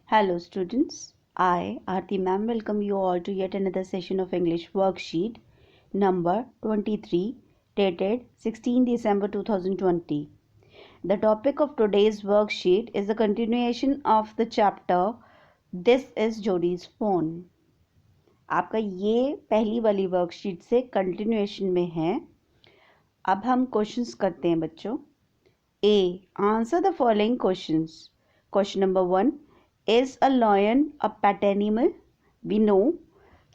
Hello students, I, Aarti ma'am, welcome you all to yet another session of English worksheet number 23 dated 16 December 2020. The topic of today's worksheet is the continuation of the chapter This is Jodi's phone. आपका ये पहली वाली worksheet से continuation में है. अब हम questions करते हैं बच्चों. A. Answer the following questions. Question number 1. Is a lion a pet animal? We know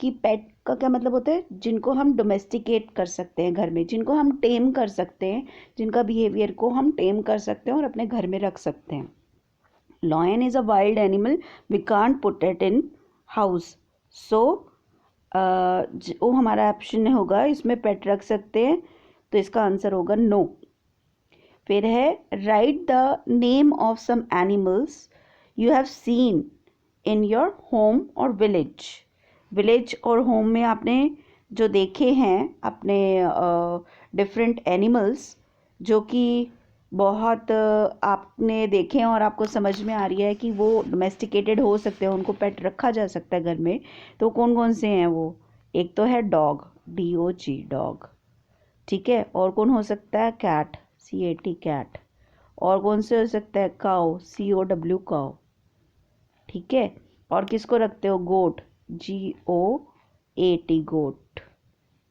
कि पेट का क्या मतलब होता है, जिनको हम डोमेस्टिकेट कर सकते हैं घर में, जिनको हम टेम कर सकते हैं, जिनका बिहेवियर को हम टेम कर सकते हैं और अपने घर में रख सकते हैं. Lion is a wild animal. We can't put it in house. So वो हमारा ऑप्शन होगा, इसमें पेट रख सकते हैं, तो इसका आंसर होगा नो. फिर है write the name of some animals you have seen in your home और विलेज. विलेज और होम में आपने जो देखे हैं अपने डिफरेंट एनिमल्स जो कि बहुत आपने देखे हैं और आपको समझ में आ रही है कि वो डोमेस्टिकेटेड हो सकते हैं, उनको पेट रखा जा सकता है घर में. तो कौन कौन से हैं वो? एक तो है डॉग, DOG डॉग, ठीक है. और कौन हो सकता है? Cat, CAT cat. और कौन से हो सकता है? काउ, COW काउ, ठीक है. और किसको रखते हो? गोट, GOAT गोट,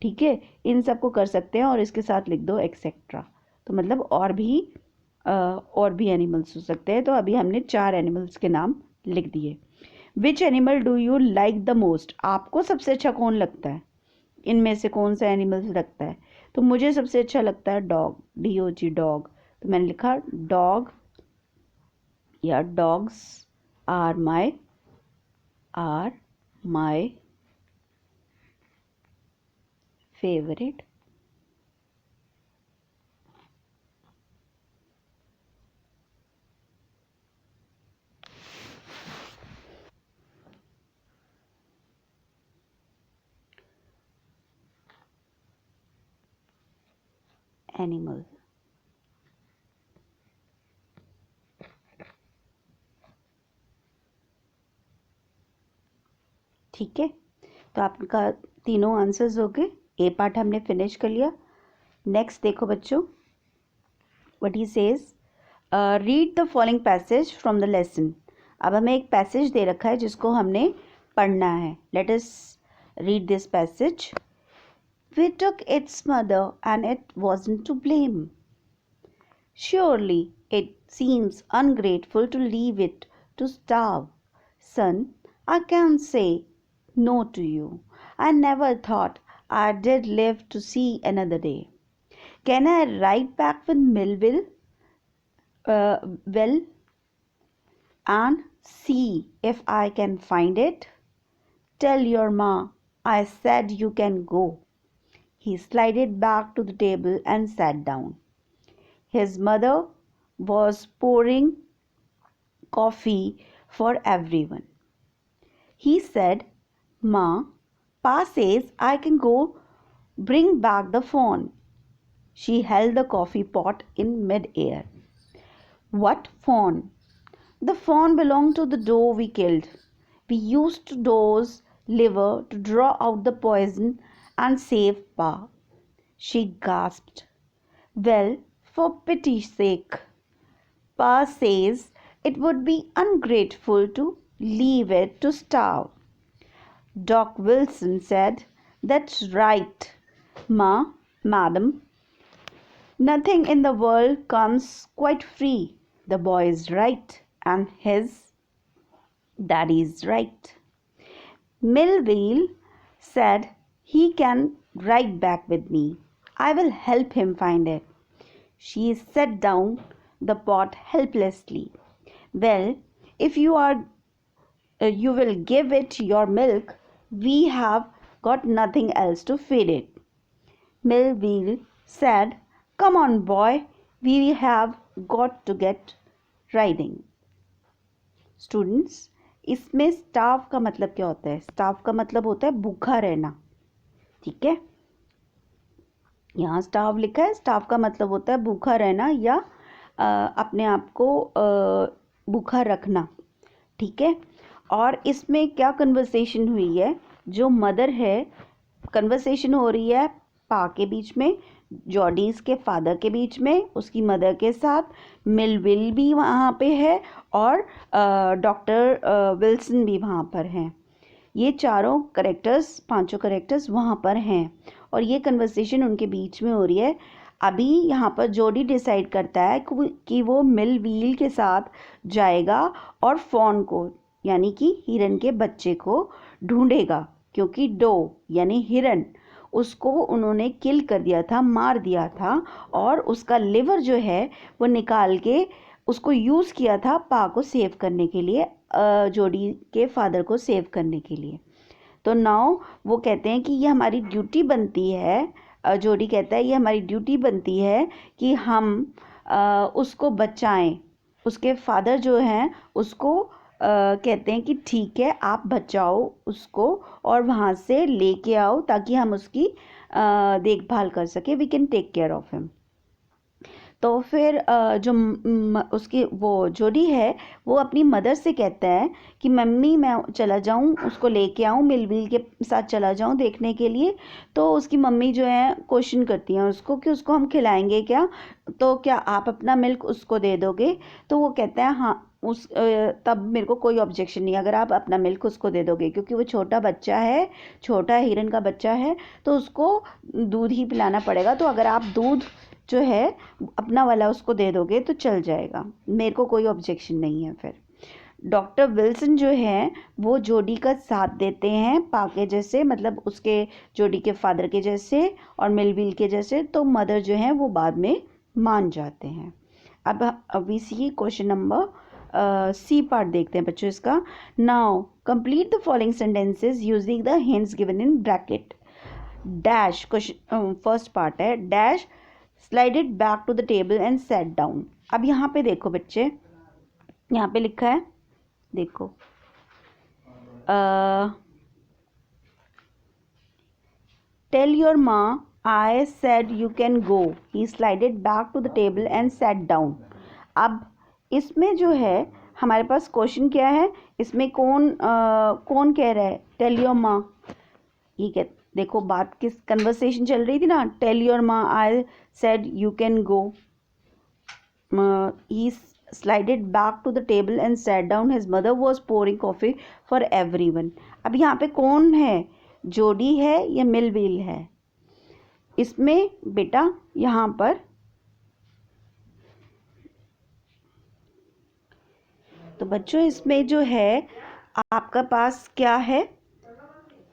ठीक है. इन सबको कर सकते हैं और इसके साथ लिख दो एक्सेट्रा. तो मतलब और भी एनिमल्स हो सकते हैं. तो अभी हमने 4 एनिमल्स के नाम लिख दिए. Which animal do you like the most? आपको सबसे अच्छा कौन लगता है? इनमें से कौन सा एनिमल्स लगता है? तो मुझे सबसे अच्छा लगता है डॉग, DOG डॉग. तो मैंने लिखा डॉग या dogs are my favourite animal. ठीक है. तो आपका तीनों आंसर्स हो गए. ए पार्ट हमने फिनिश कर लिया. नेक्स्ट देखो बच्चों, what he says, read the following passage from the lesson. अब हमें एक पैसेज दे रखा है जिसको हमने पढ़ना है. Let us read this passage. We took its mother and it wasn't to blame. Surely it seems ungrateful to leave it to starve. Son, I can't say no to you. I never thought I did live to see another day. Can I ride back with Millville? Well, and see if I can find it? Tell your ma I said you can go. He slided back to the table and sat down. His mother was pouring coffee for everyone. He said, Ma, Pa says I can go bring back the phone. She held the coffee pot in mid-air. What phone? The phone belonged to the doe we killed. We used to doe's liver to draw out the poison and save Pa. She gasped. Well, for pity's sake. Pa says it would be ungrateful to leave it to starve. Doc Wilson said, That's right, madam. Nothing in the world comes quite free. The boy is right, and his daddy's right. Millville said he can ride back with me. I will help him find it. She set down the pot helplessly. Well, if you will give it your milk, we have got nothing else to feed it. Millville said, Come on, boy, we have got to get riding. Students, इसमें starve का मतलब क्या होता है? Starve का मतलब होता है भूखा रहना, ठीक है. यहाँ स्टार्व लिखा है. स्टार्व का मतलब होता है भूखा रहना या अपने आप को भूखा रखना, ठीक है. और इसमें क्या कन्वर्सेशन हुई है, जो मदर है, कन्वर्सेशन हो रही है पा के बीच में, जॉडीज के फादर के बीच में, उसकी मदर के साथ, मिलविल भी वहाँ पे है और डॉक्टर विल्सन भी वहाँ पर हैं। ये चारों करेक्टर्स, पांचों करेक्टर्स वहाँ पर हैं और ये कन्वर्सेशन उनके बीच में हो रही है। अभी यहाँ पर जोडी डिसाइड करता है कि वो मिलविल के साथ जाएगा और फॉन को, यानी कि हिरन के बच्चे को ढूंढेगा, क्योंकि डो यानी हिरन, उसको उन्होंने किल कर दिया था, मार दिया था और उसका लिवर जो है वो निकाल के उसको यूज़ किया था पा को सेव करने के लिए, जोडी के फादर को सेव करने के लिए। तो नाउ वो कहते हैं कि ये हमारी ड्यूटी बनती है, जोडी कहता है ये हमारी ड्यूटी बनती है कि हम उसको बचाएं। उसके फादर जो हैं उसको कहते हैं कि ठीक है आप बचाओ उसको और वहाँ से लेके आओ ताकि हम उसकी देखभाल कर सके, we can take care of him. तो फिर जो उसकी वो जोडी है वो अपनी मदर से कहता है कि मम्मी मैं चला जाऊं, उसको लेके आऊं, मिलविल के साथ चला जाऊं देखने के लिए। तो उसकी मम्मी जो है क्वेश्चन करती हैं उसको कि उसको हम खिलाएंगे क्या, तो क्या आप अपना मिल्क उसको दे दोगे। तो वो कहता है हाँ, तब मेरे को कोई ऑब्जेक्शन नहीं अगर आप अपना मिल्क उसको दे दोगे, क्योंकि वो छोटा बच्चा है, छोटा हिरन का बच्चा है, तो उसको दूध ही पिलाना पड़ेगा। तो अगर आप दूध जो है अपना वाला उसको दे दोगे तो चल जाएगा, मेरे को कोई ऑब्जेक्शन नहीं है। फिर डॉक्टर विल्सन जो है वो जोडी का साथ देते हैं पा के जैसे, मतलब उसके जोडी के फादर के जैसे और मिलविल के जैसे। तो मदर जो है वो बाद में मान जाते हैं। अब अभी C question number C part देखते हैं बच्चों इसका। Now complete the following sentences using the hints given in bracket. Dash, question first part है, dash slided back to the table and set down. अब यहाँ पे देखो बच्चे, यहाँ पे लिखा है, देखो tell your ma I said you can go, he slided back to the table and set down. अब इसमें जो है हमारे पास क्वेश्चन क्या है, इसमें कौन कह रहा है, टेल योर माँ। ये क्या, देखो बात किस कन्वर्सेशन चल रही थी ना, tell your ma I said you can go, he slided back to the table and sat down, his mother was pouring coffee for everyone. अब यहाँ पे कौन है, जोडी है या मिलविल है। इसमें बेटा यहाँ पर तो बच्चों इसमें जो है आपका पास क्या है,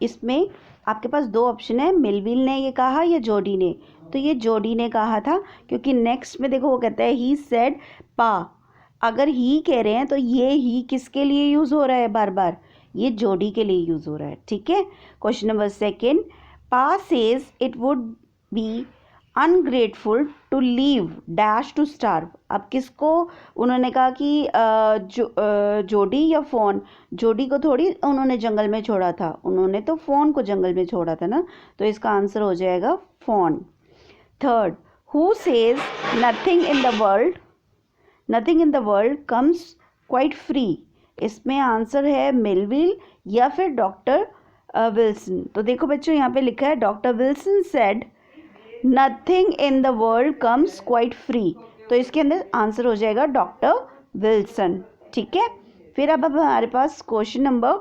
इसमें आपके पास दो ऑप्शन है, मिलविल ने ये कहा या जोडी ने। तो ये जोडी ने कहा था, क्योंकि नेक्स्ट में देखो वो कहता है ही सेड पा। अगर ही कह रहे हैं तो ये ही किसके लिए यूज़ हो रहा है बार बार, ये जोडी के लिए यूज़ हो रहा है। ठीक है, question number second, pa says it would be ungrateful to leave dash to starve. अब किसको उन्होंने कहा कि जोडी या फोन, जोडी को थोड़ी उन्होंने जंगल में छोड़ा था, उन्होंने तो फोन को जंगल में छोड़ा था ना, तो इसका आंसर हो जाएगा phone. Third, who says nothing in the world, nothing in the world comes quite free. इसमें आंसर है मिलविल या फिर डॉक्टर विल्सन। तो देखो बच्चों यहाँ पे लिखा है doctor Wilson said nothing in the world comes quite free, तो इसके अंदर आंसर हो जाएगा डॉक्टर विल्सन। ठीक है, फिर अब हमारे पास क्वेश्चन नंबर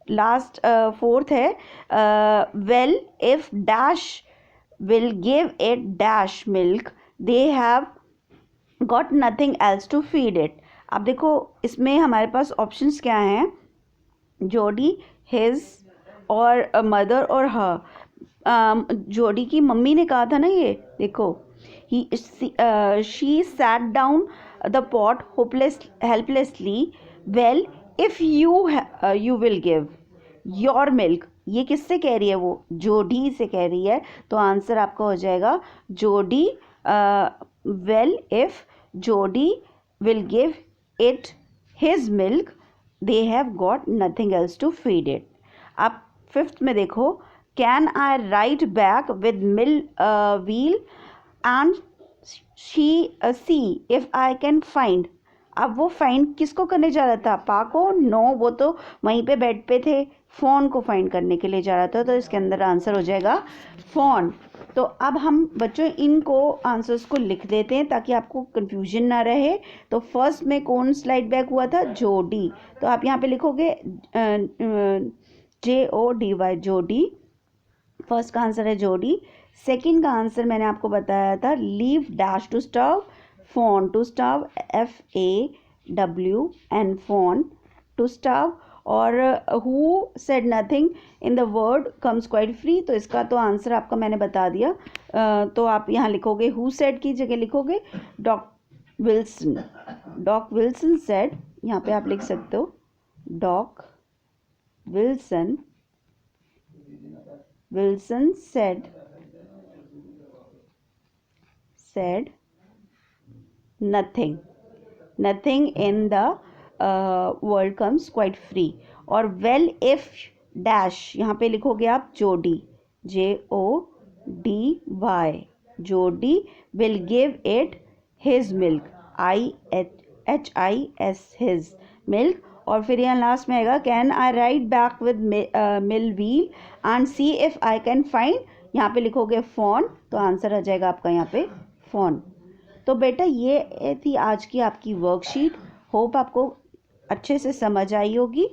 लास्ट फोर्थ है, well if dash will give it dash milk they have got nothing else to feed it. अब देखो इसमें हमारे पास ऑप्शंस क्या हैं, जोडी, हिज और मदर और हर। जोडी की मम्मी ने कहा था ना, ये देखो she sat down the pot helplessly, well if you will give your milk. ये किससे कह रही है, वो जोडी से कह रही है, तो आंसर आपका हो जाएगा Jody. Well if Jody will give it his milk they have got nothing else to feed it. अब फिफ्थ में देखो, can I write back with wheel and see if I can find. अब वो find किसको करने जा रहा था, पा को? नो, वो तो वहीं पे बेड पे थे, फ़ोन को फाइंड करने के लिए जा रहा था, तो इसके अंदर आंसर हो जाएगा फ़ोन। तो अब हम बच्चों इनको आंसर्स को लिख देते हैं ताकि आपको कंफ्यूजन ना रहे। तो फर्स्ट में कौन स्लाइड बैक हुआ था, जोडी, तो आप यहाँ पे लिखोगे JODY, जोडी, फर्स्ट का आंसर है जोडी। सेकंड का आंसर मैंने आपको बताया था, leave dash to stove, fawn to stove, FAWN, fawn to stove. और who said nothing in the word comes quite free, तो इसका तो आंसर आपका मैंने बता दिया। तो आप यहाँ लिखोगे हु सेड की जगह लिखोगे डॉक विल्सन सेड, यहाँ पे आप लिख सकते हो Doc Wilson said nothing in the world comes quite free। और well if dash यहाँ पे लिखोगे आप जोडी, JODY, जोडी will give it his milk, HIS, his milk। और फिर यहाँ लास्ट में आएगा can I ride back with mill wheel and see if I can find, यहाँ पे लिखोगे फोन, तो आंसर आ जाएगा आपका यहाँ पे फोन। तो बेटा ये थी आज की आपकी वर्कशीट, होप आपको अच्छे से समझ आई होगी।